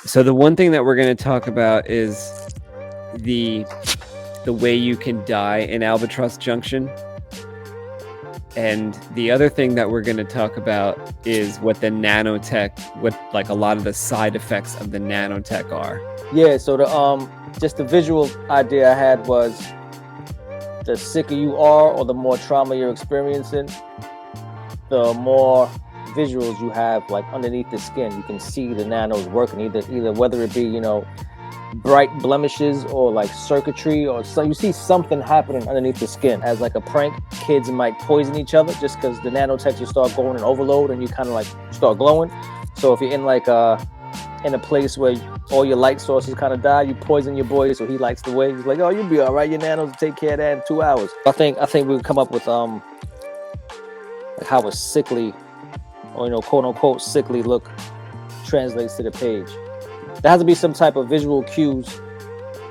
So the one thing that we're going to talk about is the way you can die in Albatross Junction. And the other thing that we're going to talk about is what the nanotech, what like a lot of the side effects of the nanotech are. Yeah, so the just the visual idea I had was the sicker you are or the more trauma you're experiencing, the more visuals you have like underneath the skin. You can see the nanos working, either whether it be, you know, bright blemishes or like circuitry, or so you see something happening underneath the skin. As like a prank, kids might poison each other just because the nanotech will start going in overload and you kind of like start glowing. So if you're in like in a place where all your light sources kind of die, you poison your boy so he lights the way. He's like, oh, you'll be all right, your nanos will take care of that in 2 hours. I think we would come up with like how a sickly, or, you know, quote unquote sickly look translates to the page. There has to be some type of visual cues,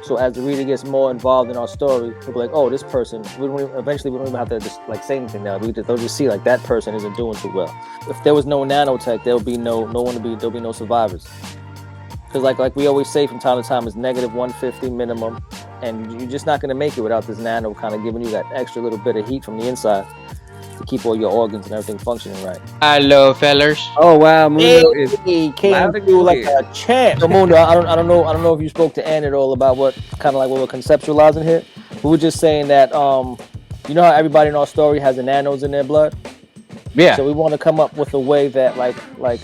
so as the reader gets more involved in our story, we'll be like, oh, this person, eventually we don't even have to just like say anything now. They'll just see like that person isn't doing too well. If there was no nanotech, there'll be no survivors. Because like we always say from time to time, it's -150 minimum, and you're just not going to make it without this nano kind of giving you that extra little bit of heat from the inside to keep all your organs and everything functioning right. Hello, fellas. Oh wow, Mundo is came through like a champ. So Mundo, I don't know if you spoke to Ann at all about what we're conceptualizing here. We were just saying that you know how everybody in our story has the nanos in their blood? Yeah. So we want to come up with a way that like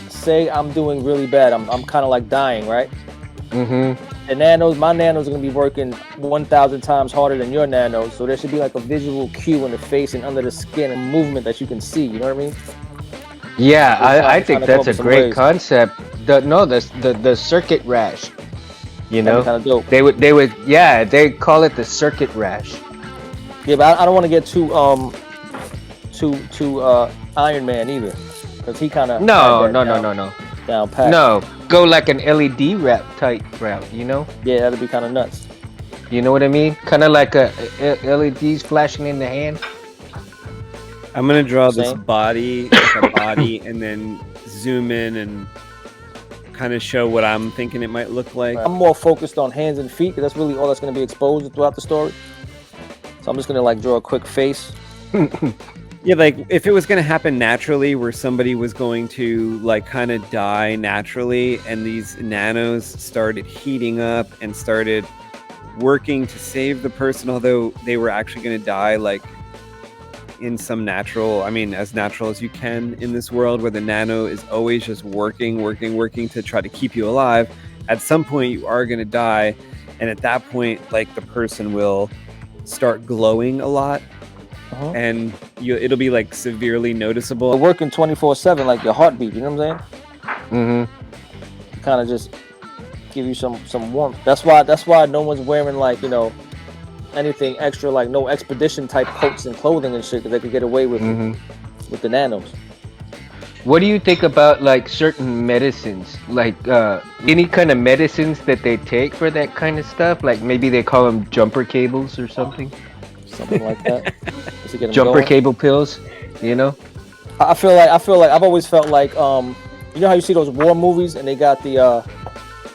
say I'm doing really bad. I'm kind of like dying, right? Mm-hmm. My nanos are gonna be working 1,000 times harder than your nanos, so there should be like a visual cue in the face and under the skin and movement that you can see. You know what I mean? Yeah, I think that's a great concept. The circuit rash. You know, kind of dope. They would they call it the circuit rash. Yeah, but I don't want to get too Iron Man either, because he kind of no. Down pat. No, go like an LED wrap type route, you know? Yeah, that'd be kind of nuts. You know what I mean? Kind of like a LEDs flashing in the hand. I'm gonna draw this body, like a body, and then zoom in and kind of show what I'm thinking it might look like. I'm more focused on hands and feet, because that's really all that's gonna be exposed throughout the story. So I'm just gonna like draw a quick face. Yeah, like if it was going to happen naturally, where somebody was going to like kind of die naturally, and these nanos started heating up and started working to save the person, although they were actually going to die like in some natural, as natural as you can in this world, where the nano is always just working to try to keep you alive. At some point you are going to die, and at that point like the person will start glowing a lot. And it'll be like severely noticeable. We're working 24/7, like your heartbeat. You know what I'm saying? Mm-hmm. Kind of just give you some warmth. That's why no one's wearing like, you know, anything extra, like no expedition type coats and clothing and shit, because they could get away with the nanos. What do you think about like certain medicines, like any kind of medicines that they take for that kind of stuff? Like maybe they call them jumper cables or something. Something like that. Jumper cable pills, you know? I feel like I've always felt like you know how you see those war movies and they got the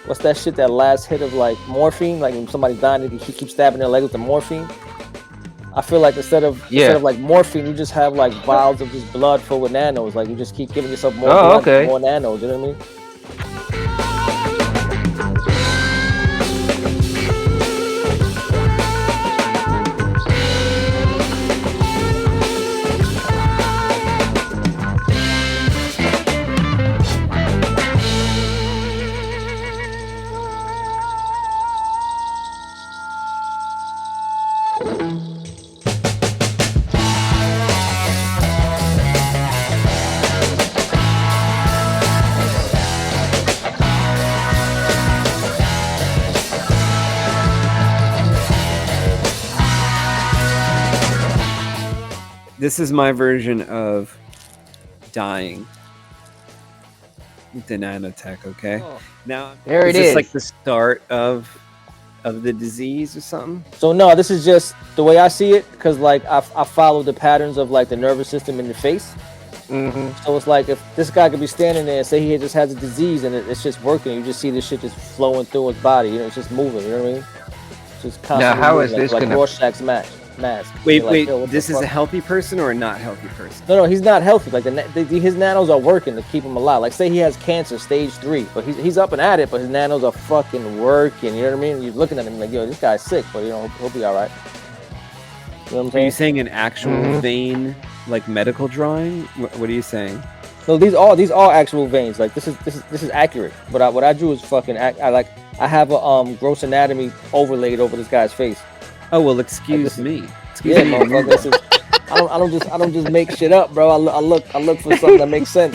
what's that shit, that last hit of like morphine, like when somebody's dying he keeps stabbing their leg with the morphine. I feel like instead of like morphine, you just have like vials of just blood full with nanos. Like you just keep giving yourself more blood, more nanos, you know what I mean? This is my version of dying with the nanotech, okay? Oh. Now, there it is. Is like the start of of the disease or something? So no, this is just the way I see it, because like I follow the patterns of like the nervous system in the face. So it's like if this guy could be standing there and say he just has a disease and it's just working, you just see this shit just flowing through his body. You know, it's just moving. You know what I mean? It's just constantly Now, how moving, is this like gonna? Rorschach's mask? Wait, You're like, yo, what this the is a fuck? healthy person or a not healthy person? No, he's not healthy. Like his nanos are working to keep him alive. Like say he has cancer, stage 3, but he's up and at it, but his nanos are fucking working. You know what I mean? You're looking at him like, yo, this guy's sick, but you know he'll be all right. You know what I'm Are you saying? saying an actual vein, like medical drawing? What are you saying? No, these are actual veins. Like this is accurate. But what I drew is fucking. I have a gross anatomy overlaid over this guy's face. Oh well, excuse me. Excuse Yeah, me. motherfucker. This is, I don't just make shit up, bro. I look for something that makes sense.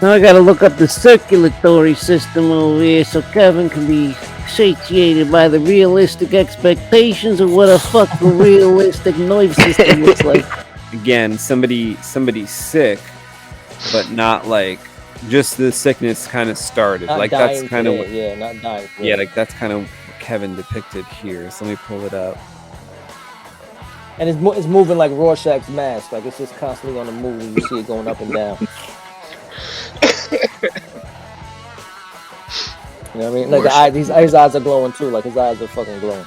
Now I gotta look up the circulatory system over here so Kevin can be satiated by the realistic expectations of what a fucking realistic nerve system looks like. Again, somebody's sick, but not like just the sickness kind of started. Not like dying that's kind of today. Not dying. Today. yeah, like that's kind of what Kevin depicted here. So let me pull it up. And it's moving like Rorschach's mask. Like it's just constantly on the move. And you see it going up and down. You know what I mean? Like his eyes are glowing too. Like his eyes are fucking glowing.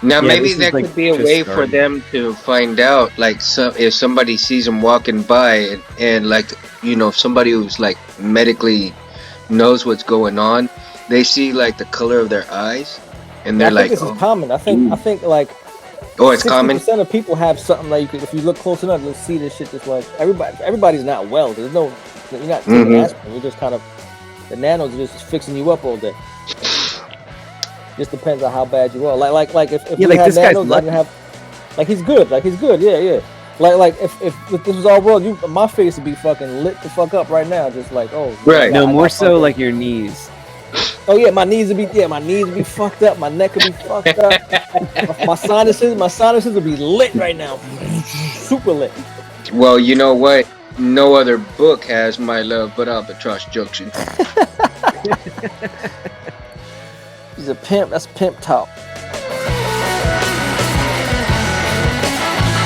Now, Yeah, maybe this is, there like, could be a just way for starting. them to find out, like, if somebody sees them walking by and like, you know, somebody who's like medically knows what's going on, they see like the color of their eyes, and they're I like, think this is common. I think like oh, it's common. 60% of people have something like if you look close enough, you'll see this shit. Just like everybody's not well. There's no, you're not taking aspirin. You're just kind of the nanos are just fixing you up all day. Just depends on how bad you are. Like if Yeah, we like had this guy's nanos, I lucky. didn't have. Like he's good. Yeah. Like if this was all world, my face would be fucking lit the fuck up right now. Just like Right. No, I more got so fucking- like your knees. Oh yeah, my knees would be fucked up. My neck would be fucked up. my sinuses would be lit right now. Super lit. Well, you know what? No other book has my love but Albatross Junction. He's a pimp. That's pimp talk.